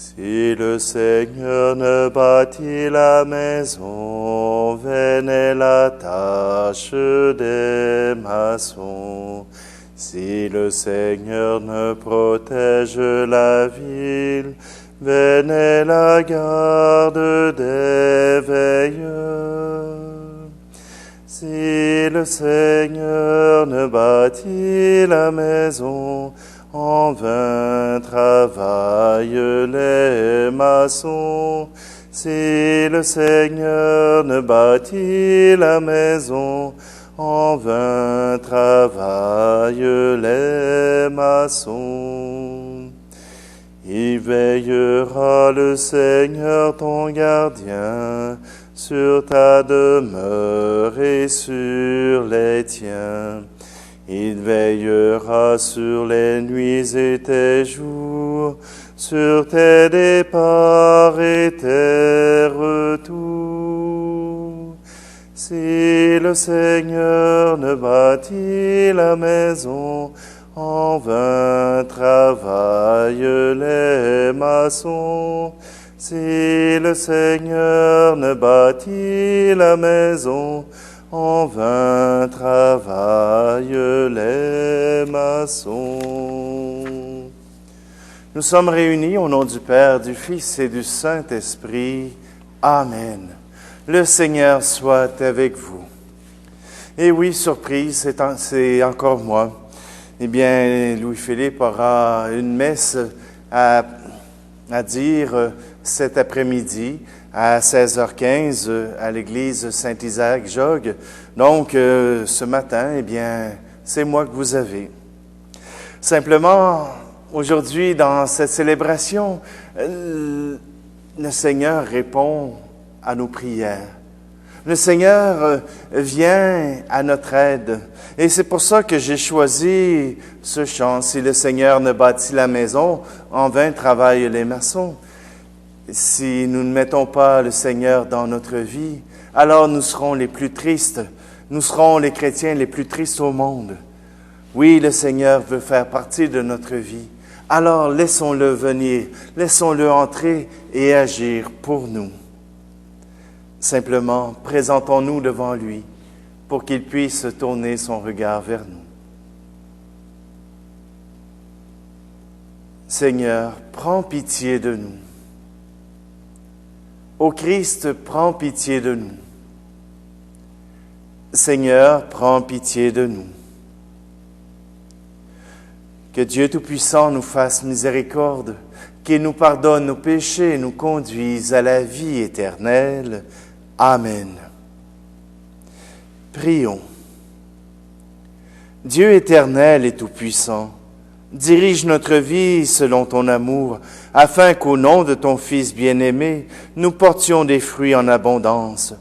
Si le Seigneur ne bâtit la maison, vaine est la tâche des maçons. Si le Seigneur ne protège la ville, vaine est la garde des veilleurs. Si le Seigneur ne bâtit la maison, en vain travaillent les maçons. Si le Seigneur ne bâtit la maison, en vain travaillent les maçons. Il veillera le Seigneur ton gardien sur ta demeure et sur les tiens. Il veillera sur les nuits et tes jours, sur tes départs et tes retours. Si le Seigneur ne bâtit la maison, en vain travaillent les maçons. Si le Seigneur ne bâtit la maison, en vain travaillent les maçons. Nous sommes réunis au nom du Père, du Fils et du Saint-Esprit. Amen. Le Seigneur soit avec vous. Et oui, surprise, c'est encore moi. Eh bien, Louis-Philippe aura une messe à dire cet après-midi à 16h15 à l'église Saint-Isaac-Jogues. Donc, ce matin, eh bien, c'est moi que vous avez. Simplement, aujourd'hui, dans cette célébration, le Seigneur répond à nos prières. Le Seigneur vient à notre aide. Et c'est pour ça que j'ai choisi ce chant. Si le Seigneur ne bâtit la maison, en vain travaillent les maçons. Si nous ne mettons pas le Seigneur dans notre vie, alors nous serons les plus tristes. Nous serons les chrétiens les plus tristes au monde. Oui, le Seigneur veut faire partie de notre vie. Alors laissons-le venir, laissons-le entrer et agir pour nous. Simplement, présentons-nous devant lui pour qu'il puisse tourner son regard vers nous. Seigneur, prends pitié de nous. Ô Christ, prends pitié de nous. Seigneur, prends pitié de nous. Que Dieu Tout-Puissant nous fasse miséricorde, qu'il nous pardonne nos péchés et nous conduise à la vie éternelle. Amen. Prions. Dieu éternel et tout-puissant, dirige notre vie selon ton amour, afin qu'au nom de ton Fils bien-aimé, nous portions des fruits en abondance.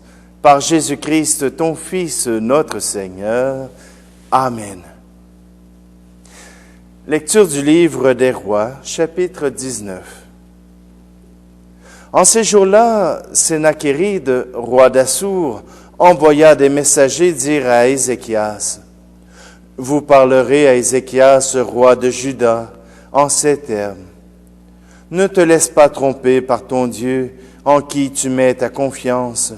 Par Jésus-Christ, ton Fils, notre Seigneur. Amen. Lecture du livre des Rois, chapitre 19. En ces jours-là, Sennachérib, roi d'Assur, envoya des messagers dire à Ézéchias, « Vous parlerez à Ézéchias, roi de Juda, en ces termes. Ne te laisse pas tromper par ton Dieu, en qui tu mets ta confiance.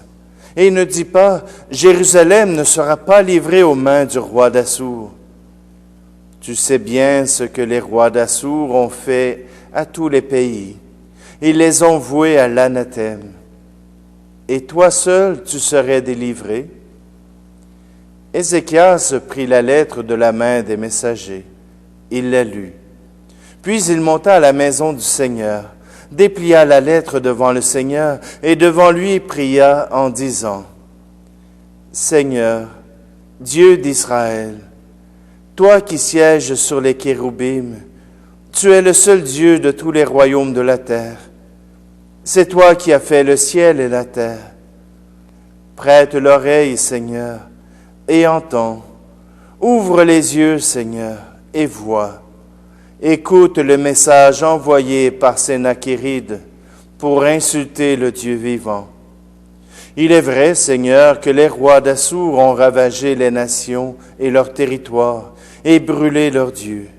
Et ne dis pas, Jérusalem ne sera pas livrée aux mains du roi d'Assur. Tu sais bien ce que les rois d'Assur ont fait à tous les pays. Ils les ont voués à l'anathème. Et toi seul, tu serais délivré. » Ézéchias prit la lettre de la main des messagers. Il la lut. Puis il monta à la maison du Seigneur, déplia la lettre devant le Seigneur et devant lui pria en disant, « Seigneur, Dieu d'Israël, toi qui sièges sur les kéroubim, tu es le seul Dieu de tous les royaumes de la terre. C'est toi qui as fait le ciel et la terre. Prête l'oreille, Seigneur, et entends. Ouvre les yeux, Seigneur, et vois. Écoute le message envoyé par Sennachérib pour insulter le Dieu vivant. Il est vrai, Seigneur, que les rois d'Assur ont ravagé les nations et leurs territoires et brûlé leurs dieux.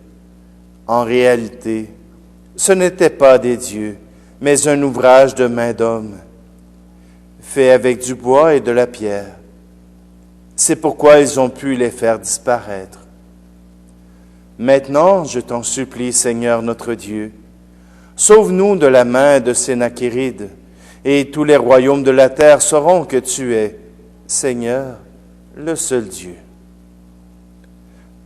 En réalité, ce n'étaient pas des dieux, mais un ouvrage de main d'homme, fait avec du bois et de la pierre. C'est pourquoi ils ont pu les faire disparaître. Maintenant, je t'en supplie, Seigneur notre Dieu, sauve-nous de la main de Sennachérib, et tous les royaumes de la terre sauront que tu es, Seigneur, le seul Dieu. »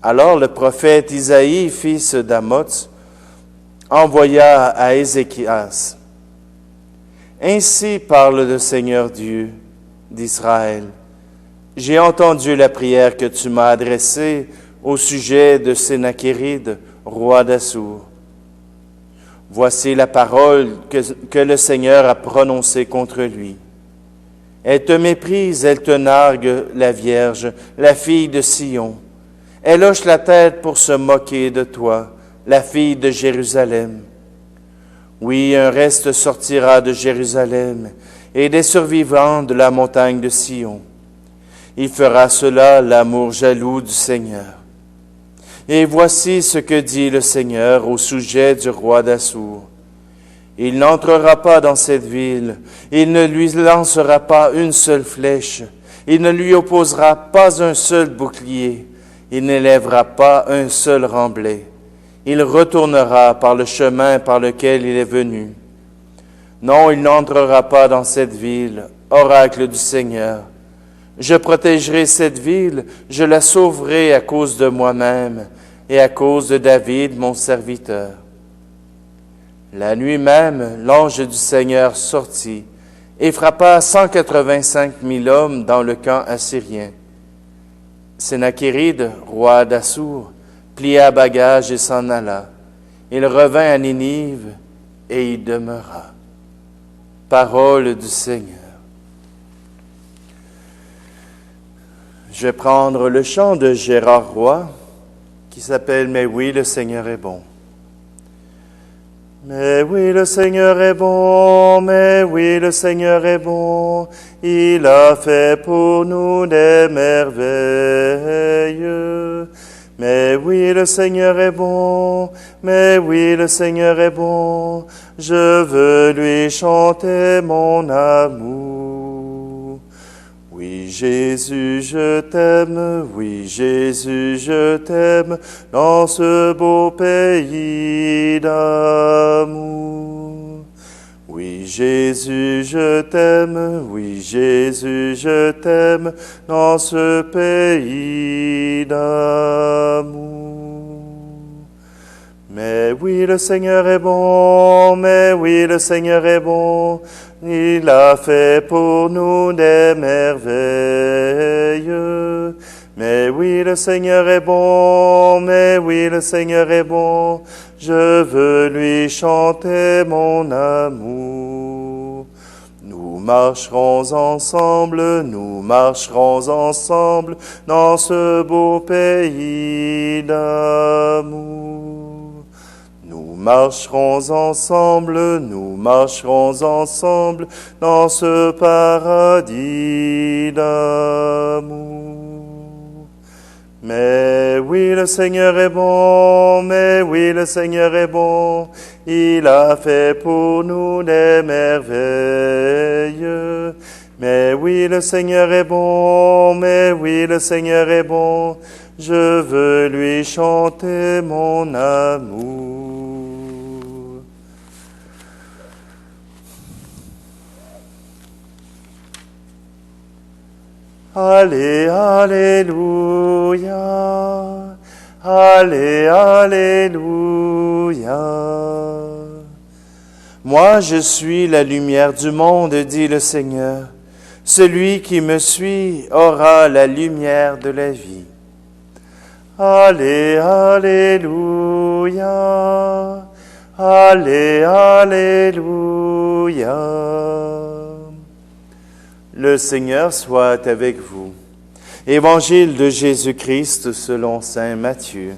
Alors le prophète Isaïe, fils d'Amoz, envoya à Ézéchias: « Ainsi parle le Seigneur Dieu d'Israël. J'ai entendu la prière que tu m'as adressée au sujet de Sennachérib, roi d'Assur. Voici la parole que le Seigneur a prononcée contre lui. Elle te méprise, elle te nargue, la Vierge, la fille de Sion. Elle hoche la tête pour se moquer de toi, la fille de Jérusalem. Oui, un reste sortira de Jérusalem et des survivants de la montagne de Sion. Il fera cela l'amour jaloux du Seigneur. Et voici ce que dit le Seigneur au sujet du roi d'Assur. Il n'entrera pas dans cette ville, il ne lui lancera pas une seule flèche, il ne lui opposera pas un seul bouclier, il n'élèvera pas un seul remblai. Il retournera par le chemin par lequel il est venu. Non, il n'entrera pas dans cette ville, oracle du Seigneur. Je protégerai cette ville, je la sauverai à cause de moi-même et à cause de David, mon serviteur. » La nuit même, l'ange du Seigneur sortit et frappa 185 000 hommes dans le camp assyrien. Sennachérib, roi d'Assur, plia bagage et s'en alla. Il revint à Ninive et y demeura. Parole du Seigneur. Je vais prendre le chant de Gérard Roy qui s'appelle « Mais oui, le Seigneur est bon ». Mais oui, le Seigneur est bon, mais oui, le Seigneur est bon, il a fait pour nous des merveilles. Mais oui, le Seigneur est bon, mais oui, le Seigneur est bon, je veux lui chanter mon amour. Oui, Jésus, je t'aime, oui, Jésus, je t'aime, dans ce beau pays d'amour. Oui, Jésus, je t'aime, oui, Jésus, je t'aime, dans ce pays d'amour. Mais oui, le Seigneur est bon, mais oui, le Seigneur est bon, il a fait pour nous des merveilles. Mais oui, le Seigneur est bon, mais oui, le Seigneur est bon, je veux lui chanter mon amour. Nous marcherons ensemble dans ce beau pays d'amour. Nous marcherons ensemble dans ce paradis d'amour. Mais oui, le Seigneur est bon, mais oui, le Seigneur est bon, il a fait pour nous des merveilles. Mais oui, le Seigneur est bon, mais oui, le Seigneur est bon, je veux lui chanter mon amour. Allez, alléluia, allez, alléluia. Moi, je suis la lumière du monde, dit le Seigneur. Celui qui me suit aura la lumière de la vie. Allez, alléluia, allez, alléluia. Le Seigneur soit avec vous. Évangile de Jésus-Christ selon saint Matthieu.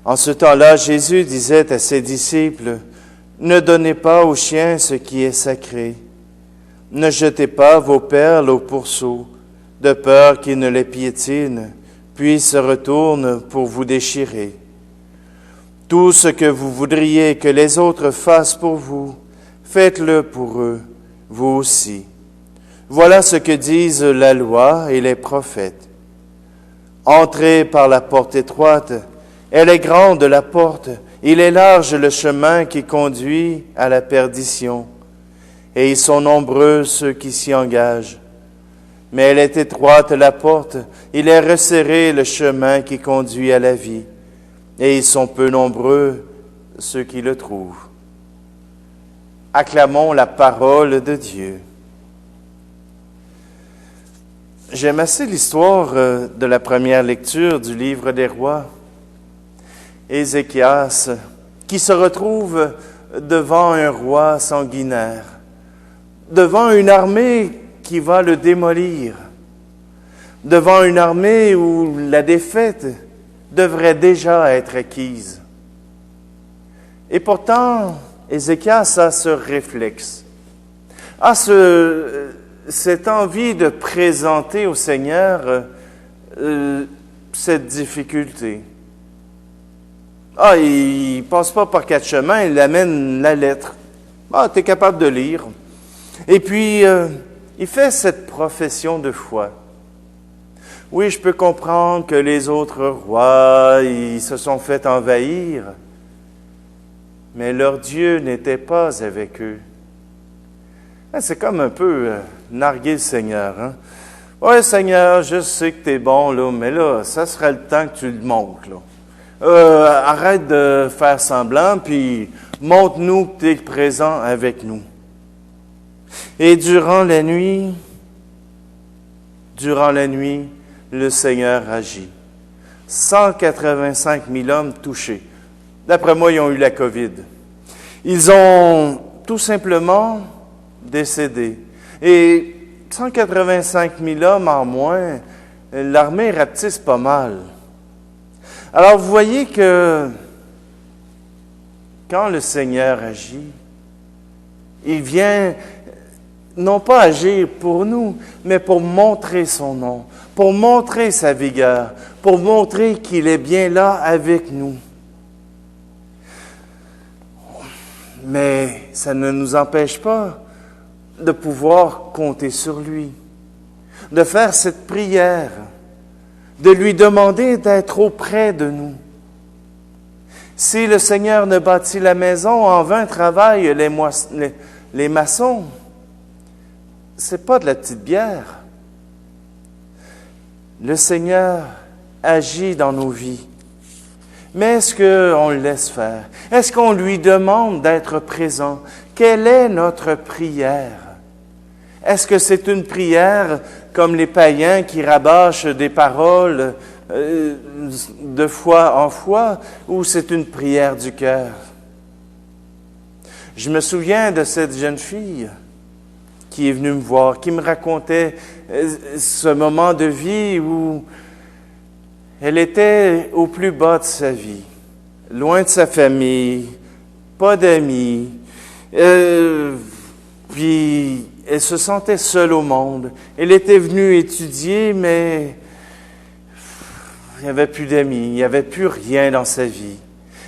En ce temps-là, Jésus disait à ses disciples, « Ne donnez pas aux chiens ce qui est sacré. Ne jetez pas vos perles aux pourceaux, de peur qu'ils ne les piétinent, puis se retournent pour vous déchirer. Tout ce que vous voudriez que les autres fassent pour vous, faites-le pour eux, vous aussi. Voilà ce que disent la loi et les prophètes. Entrez par la porte étroite, elle est grande la porte, il est large le chemin qui conduit à la perdition, et ils sont nombreux ceux qui s'y engagent. Mais elle est étroite la porte, il est resserré le chemin qui conduit à la vie, et ils sont peu nombreux ceux qui le trouvent. Acclamons la parole de Dieu. J'aime assez l'histoire de la première lecture du livre des rois. Ézéchias, qui se retrouve devant un roi sanguinaire, devant une armée qui va le démolir, devant une armée où la défaite devrait déjà être acquise. Et pourtant, Ézéchias a ce réflexe, a cette envie de présenter au Seigneur cette difficulté. Il passe pas par quatre chemins, il amène la lettre. Tu es capable de lire. Et puis, il fait cette profession de foi. Oui, je peux comprendre que les autres rois, ils se sont fait envahir, mais leur Dieu n'était pas avec eux. C'est comme un peu narguer le Seigneur. Hein? Ouais, Seigneur, je sais que tu es bon, là, mais là, ça serait le temps que tu le montres. Là. Arrête de faire semblant, puis montre-nous que tu es présent avec nous. Et durant la nuit, le Seigneur agit. 185 000 hommes touchés. D'après moi, ils ont eu la COVID. Ils ont tout simplement décédé. Et 185 000 hommes en moins, l'armée rapetisse pas mal. Alors, vous voyez que quand le Seigneur agit, il vient non pas agir pour nous, mais pour montrer son nom, pour montrer sa vigueur, pour montrer qu'il est bien là avec nous. Mais ça ne nous empêche pas de pouvoir compter sur lui, de faire cette prière, de lui demander d'être auprès de nous. Si le Seigneur ne bâtit la maison, en vain travaillent les maçons. C'est pas de la petite bière. Le Seigneur agit dans nos vies. Mais est-ce qu'on le laisse faire? Est-ce qu'on lui demande d'être présent? Quelle est notre prière? Est-ce que c'est une prière comme les païens qui rabâchent des paroles de foi en foi, ou c'est une prière du cœur? Je me souviens de cette jeune fille qui est venue me voir, qui me racontait ce moment de vie où elle était au plus bas de sa vie, loin de sa famille, pas d'amis, puis elle se sentait seule au monde. Elle était venue étudier, mais il n'y avait plus d'amis, il n'y avait plus rien dans sa vie.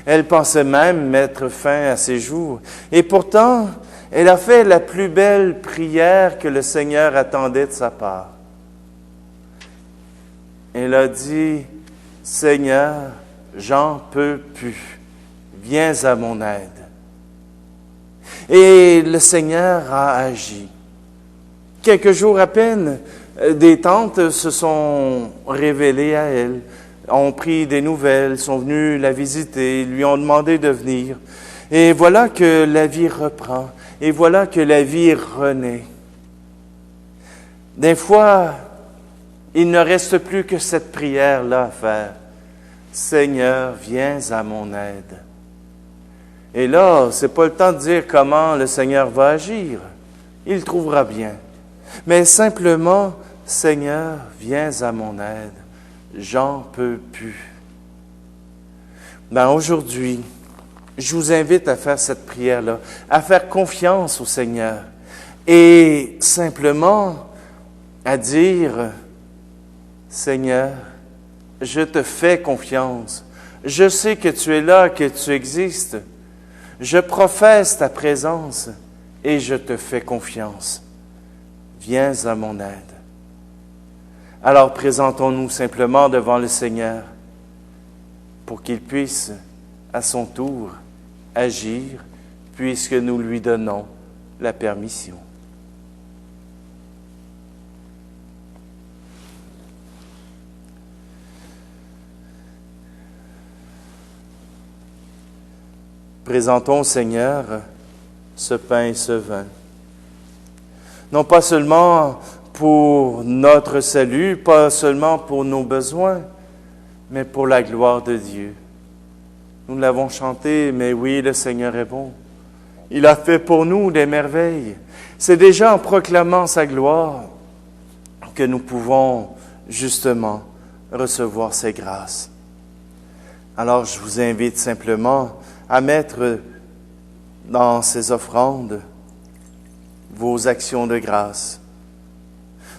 Elle pensait même mettre fin à ses jours. Et pourtant, elle a fait la plus belle prière que le Seigneur attendait de sa part. Elle a dit, « Seigneur, j'en peux plus, viens à mon aide. » Et le Seigneur a agi. Quelques jours à peine, des tantes se sont révélées à elle, ont pris des nouvelles, sont venues la visiter, lui ont demandé de venir. Et voilà que la vie reprend, et voilà que la vie renaît. Des fois, il ne reste plus que cette prière-là à faire. Seigneur, viens à mon aide. Et là, c'est pas le temps de dire comment le Seigneur va agir. Il trouvera bien. Mais simplement, Seigneur, viens à mon aide. J'en peux plus. Aujourd'hui, je vous invite à faire cette prière-là, à faire confiance au Seigneur et simplement à dire, Seigneur, je te fais confiance. Je sais que tu es là, que tu existes. Je professe ta présence et je te fais confiance. Viens à mon aide. Alors présentons-nous simplement devant le Seigneur pour qu'il puisse, à son tour, agir puisque nous lui donnons la permission. Présentons au Seigneur ce pain et ce vin. Non pas seulement pour notre salut, pas seulement pour nos besoins, mais pour la gloire de Dieu. Nous l'avons chanté, mais oui, le Seigneur est bon. Il a fait pour nous des merveilles. C'est déjà en proclamant sa gloire que nous pouvons justement recevoir ses grâces. Alors je vous invite simplement à mettre dans ces offrandes vos actions de grâce,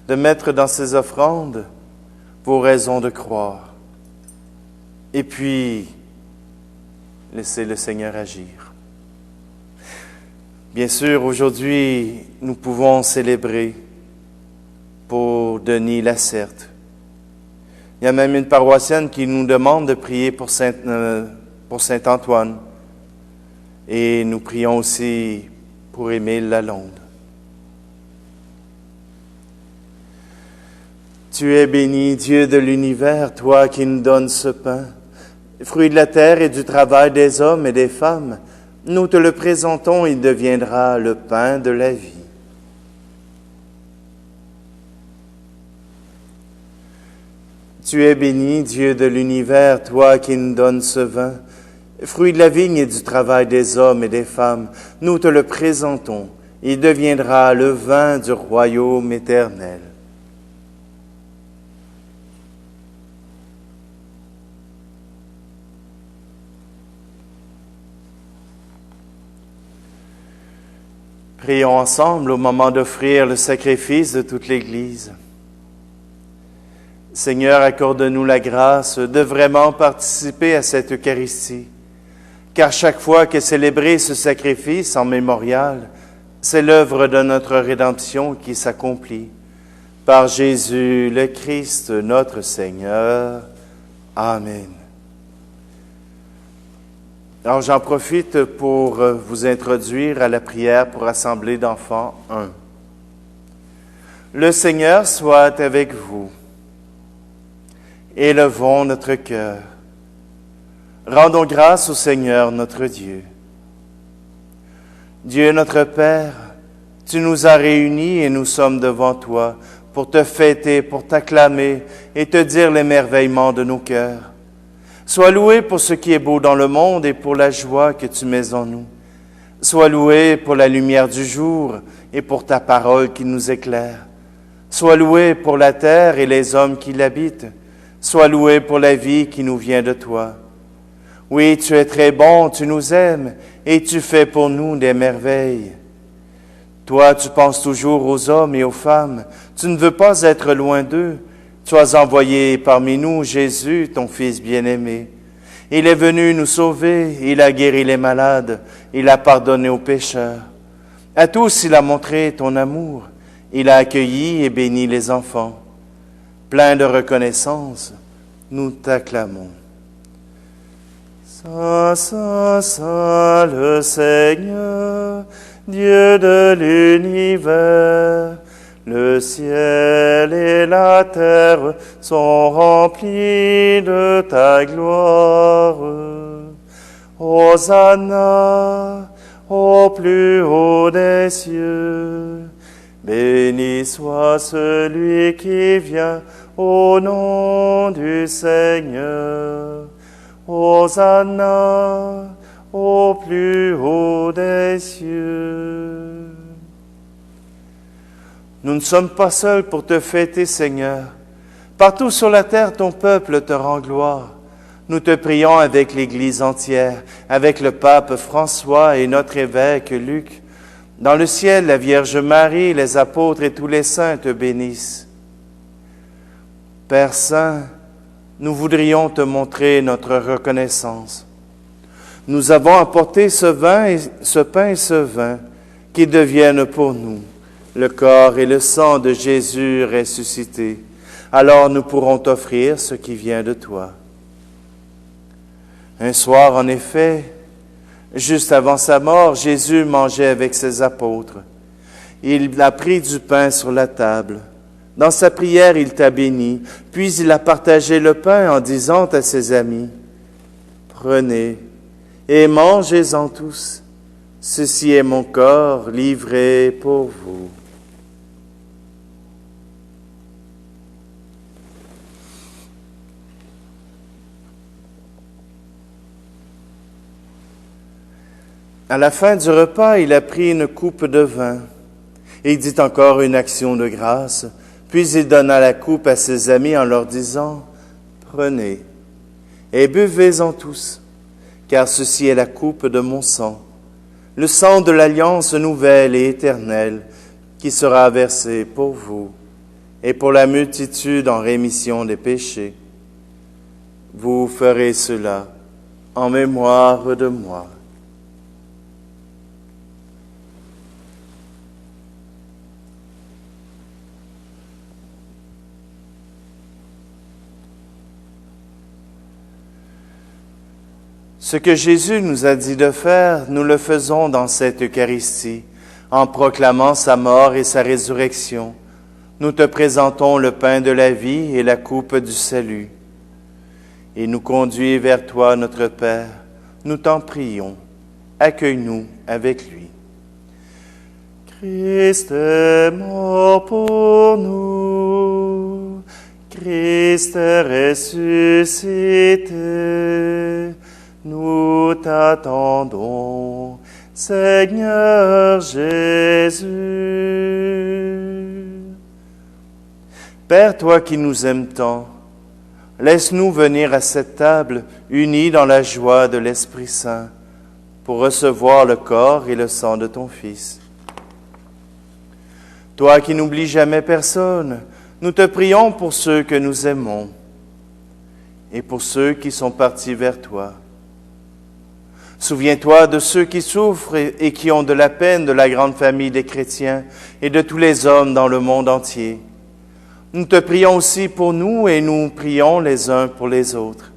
de mettre dans ces offrandes vos raisons de croire, et puis laissez le Seigneur agir. Bien sûr, aujourd'hui, nous pouvons célébrer pour Denis Lacerte. Il y a même une paroissienne qui nous demande de prier pour Saint-Antoine. Et nous prions aussi pour Émile Lalonde. Tu es béni, Dieu de l'univers, toi qui nous donnes ce pain, fruit de la terre et du travail des hommes et des femmes. Nous te le présentons, il deviendra le pain de la vie. Tu es béni, Dieu de l'univers, toi qui nous donnes ce vin, fruit de la vigne et du travail des hommes et des femmes, nous te le présentons. Il deviendra le vin du royaume éternel. Prions ensemble au moment d'offrir le sacrifice de toute l'Église. Seigneur, accorde-nous la grâce de vraiment participer à cette Eucharistie. Car chaque fois que célébrer ce sacrifice en mémorial, c'est l'œuvre de notre rédemption qui s'accomplit. Par Jésus le Christ, notre Seigneur. Amen. Alors j'en profite pour vous introduire à la prière pour Assemblée d'enfants 1. Le Seigneur soit avec vous. Élevons notre cœur. Rendons grâce au Seigneur notre Dieu. Dieu notre Père, tu nous as réunis et nous sommes devant toi pour te fêter, pour t'acclamer et te dire l'émerveillement de nos cœurs. Sois loué pour ce qui est beau dans le monde et pour la joie que tu mets en nous. Sois loué pour la lumière du jour et pour ta parole qui nous éclaire. Sois loué pour la terre et les hommes qui l'habitent. Sois loué pour la vie qui nous vient de toi. Oui, tu es très bon, tu nous aimes et tu fais pour nous des merveilles. Toi, tu penses toujours aux hommes et aux femmes. Tu ne veux pas être loin d'eux. Tu as envoyé parmi nous Jésus, ton Fils bien-aimé. Il est venu nous sauver, il a guéri les malades, il a pardonné aux pécheurs. À tous, il a montré ton amour. Il a accueilli et béni les enfants. Plein de reconnaissance, nous t'acclamons. Saint, Saint, Saint, le Seigneur, Dieu de l'univers, le ciel et la terre sont remplis de ta gloire. Hosanna au plus haut des cieux. Béni soit celui qui vient au nom du Seigneur. Hosanna au plus haut des cieux. Nous ne sommes pas seuls pour te fêter, Seigneur. Partout sur la terre, ton peuple te rend gloire. Nous te prions avec l'Église entière, avec le pape François et notre évêque Luc. Dans le ciel, la Vierge Marie, les apôtres et tous les saints te bénissent. Père Saint, nous voudrions te montrer notre reconnaissance. Nous avons apporté ce pain et ce vin qui deviennent pour nous le corps et le sang de Jésus ressuscité. Alors nous pourrons t'offrir ce qui vient de toi. Un soir, en effet, juste avant sa mort, Jésus mangeait avec ses apôtres. Il a pris du pain sur la table. Dans sa prière, il t'a béni, puis il a partagé le pain en disant à ses amis, « Prenez et mangez-en tous. Ceci est mon corps livré pour vous. » À la fin du repas, il a pris une coupe de vin. Il dit encore une action de grâce, puis il donna la coupe à ses amis en leur disant, « Prenez et buvez-en tous, car ceci est la coupe de mon sang, le sang de l'alliance nouvelle et éternelle, qui sera versé pour vous et pour la multitude en rémission des péchés. Vous ferez cela en mémoire de moi. » Ce que Jésus nous a dit de faire, nous le faisons dans cette Eucharistie, en proclamant sa mort et sa résurrection. Nous te présentons le pain de la vie et la coupe du salut. Et nous conduis vers toi, notre Père, nous t'en prions, accueille-nous avec lui. Christ est mort pour nous, Christ est ressuscité. Nous t'attendons, Seigneur Jésus. Père, toi qui nous aimes tant, laisse-nous venir à cette table unis dans la joie de l'Esprit Saint pour recevoir le corps et le sang de ton Fils. Toi qui n'oublies jamais personne, nous te prions pour ceux que nous aimons et pour ceux qui sont partis vers toi. Souviens-toi de ceux qui souffrent et qui ont de la peine de la grande famille des chrétiens et de tous les hommes dans le monde entier. Nous te prions aussi pour nous et nous prions les uns pour les autres.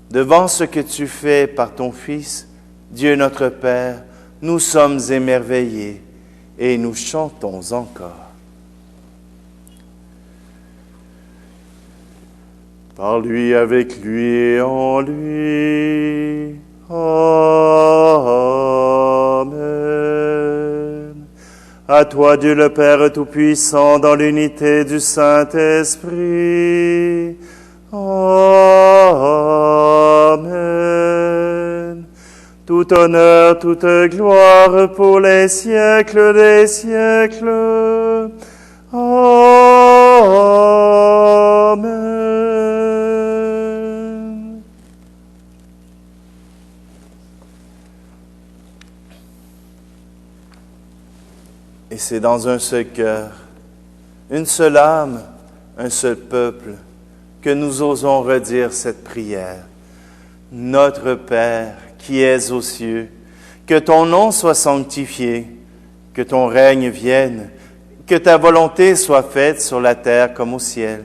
Devant ce que tu fais par ton Fils, Dieu notre Père, nous sommes émerveillés et nous chantons encore. Par lui, avec lui et en lui. Amen. À toi, Dieu le Père Tout-Puissant, dans l'unité du Saint-Esprit. Amen. Tout honneur, toute gloire pour les siècles des siècles. Amen. Et c'est dans un seul cœur, une seule âme, un seul peuple, que nous osons redire cette prière. Notre Père, qui es aux cieux, que ton nom soit sanctifié, que ton règne vienne, que ta volonté soit faite sur la terre comme au ciel.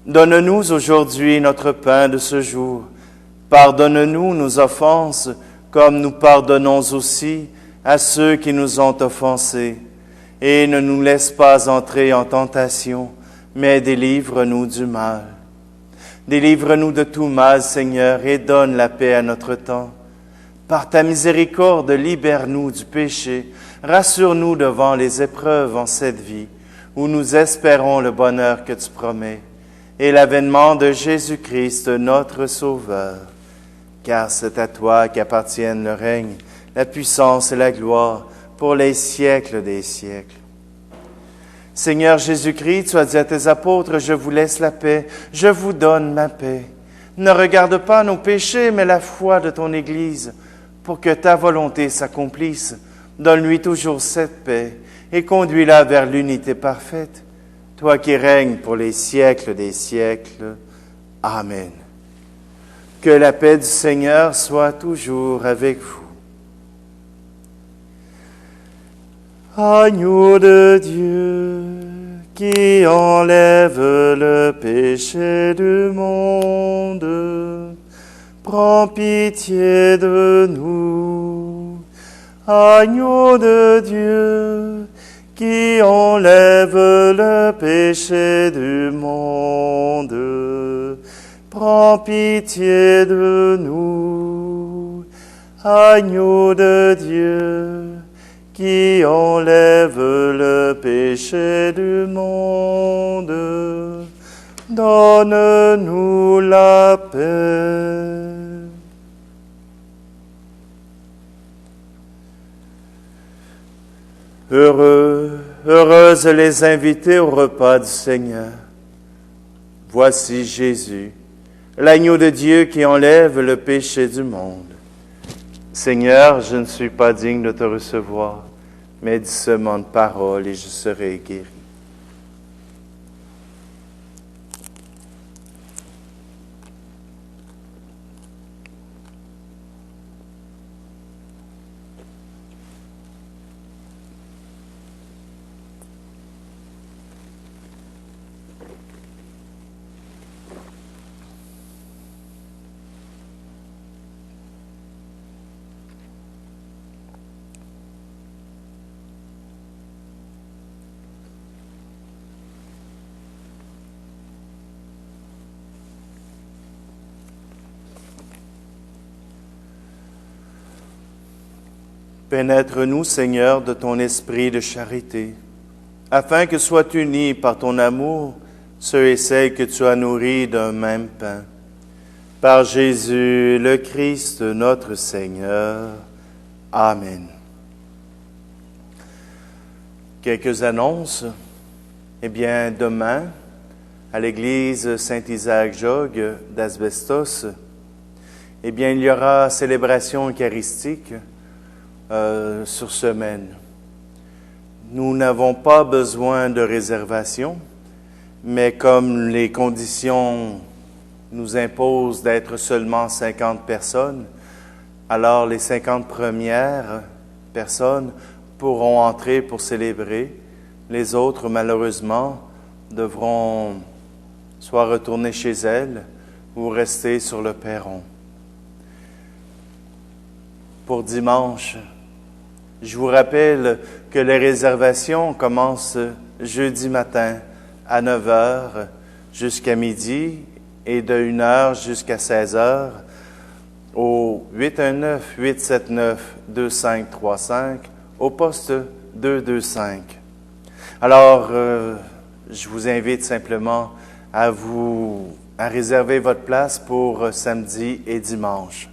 Donne-nous aujourd'hui notre pain de ce jour. Pardonne-nous nos offenses, comme nous pardonnons aussi à ceux qui nous ont offensés. Et ne nous laisse pas entrer en tentation, mais délivre-nous du mal. Délivre-nous de tout mal, Seigneur, et donne la paix à notre temps. Par ta miséricorde, libère-nous du péché. Rassure-nous devant les épreuves en cette vie, où nous espérons le bonheur que tu promets, et l'avènement de Jésus-Christ, notre Sauveur. Car c'est à toi qu'appartiennent le règne, la puissance et la gloire, pour les siècles des siècles. Seigneur Jésus-Christ, tu as dit à tes apôtres, « Je vous laisse la paix, je vous donne ma paix. » Ne regarde pas nos péchés, mais la foi de ton Église, pour que ta volonté s'accomplisse. Donne-lui toujours cette paix et conduis-la vers l'unité parfaite, toi qui règnes pour les siècles des siècles. Amen. Que la paix du Seigneur soit toujours avec vous. Agneau de Dieu, qui enlève le péché du monde, prends pitié de nous. Agneau de Dieu, qui enlève le péché du monde, prends pitié de nous. Agneau de Dieu, qui enlève le péché du monde, donne-nous la paix. Heureuses les invités au repas du Seigneur. Voici Jésus, l'agneau de Dieu qui enlève le péché du monde. Seigneur, je ne suis pas digne de te recevoir, mais dis seulement une parole et je serai guéri. Pénètre-nous, Seigneur, de ton esprit de charité, afin que soient unis par ton amour ceux et celles que tu as nourris d'un même pain. Par Jésus le Christ, notre Seigneur. Amen. Quelques annonces. Eh bien, demain, à l'église Saint-Isaac-Jogues d'Asbestos, eh bien, il y aura célébration eucharistique sur semaine. Nous n'avons pas besoin de réservation, mais comme les conditions nous imposent d'être seulement 50 personnes, alors les 50 premières personnes pourront entrer pour célébrer. Les autres, malheureusement, devront soit retourner chez elles ou rester sur le perron. Pour dimanche, je vous rappelle que les réservations commencent jeudi matin à 9 h jusqu'à midi et de 1 h jusqu'à 16 h au 819-879-2535 au poste 225. Alors, je vous invite simplement à réserver votre place pour samedi et dimanche.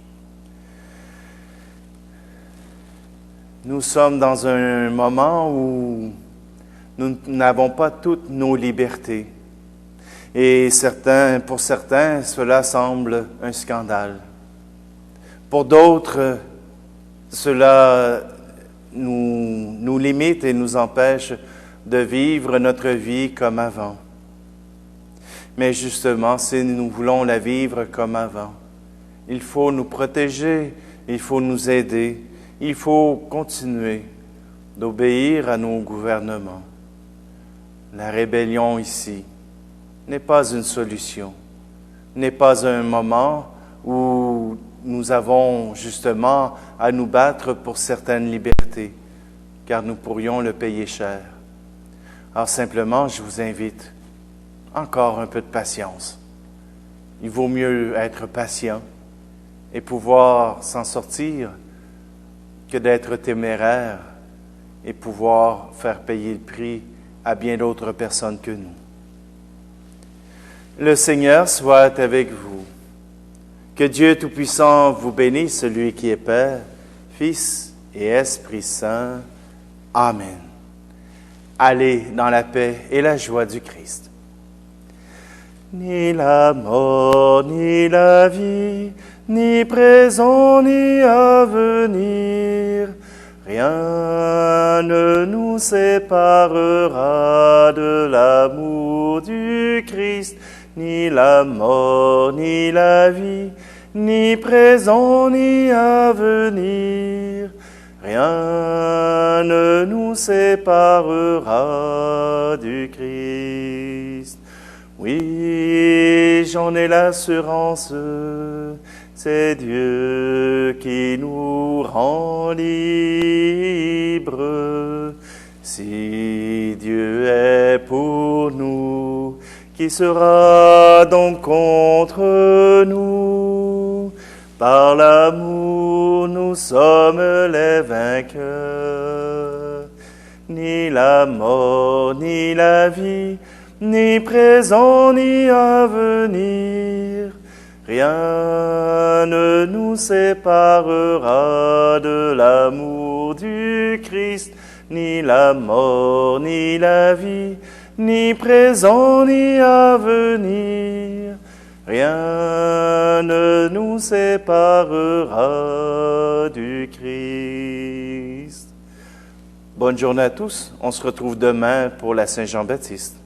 Nous sommes dans un moment où nous n'avons pas toutes nos libertés. Et pour certains, cela semble un scandale. Pour d'autres, cela nous limite et nous empêche de vivre notre vie comme avant. Mais justement, si nous voulons la vivre comme avant, il faut nous protéger, il faut nous aider. Il faut continuer d'obéir à nos gouvernements. La rébellion ici n'est pas une solution, n'est pas un moment où nous avons justement à nous battre pour certaines libertés, car nous pourrions le payer cher. Alors simplement, je vous invite encore un peu de patience. Il vaut mieux être patient et pouvoir s'en sortir que d'être téméraire et pouvoir faire payer le prix à bien d'autres personnes que nous. Le Seigneur soit avec vous. Que Dieu Tout-Puissant vous bénisse, celui qui est Père, Fils et Esprit Saint. Amen. Allez dans la paix et la joie du Christ. Ni la mort, ni la vie, ni présent, ni à venir, rien ne nous séparera de l'amour du Christ, ni la mort, ni la vie, ni présent, ni à venir. Rien ne nous séparera du Christ. Oui, j'en ai l'assurance, c'est Dieu qui nous rend libres. Si Dieu est pour nous, qui sera donc contre nous? Par l'amour, nous sommes les vainqueurs. Ni la mort, ni la vie, ni présent, ni à venir, rien ne nous séparera de l'amour du Christ. Ni la mort, ni la vie, ni présent, ni à venir, rien ne nous séparera du Christ. Bonne journée à tous. On se retrouve demain pour la Saint-Jean-Baptiste.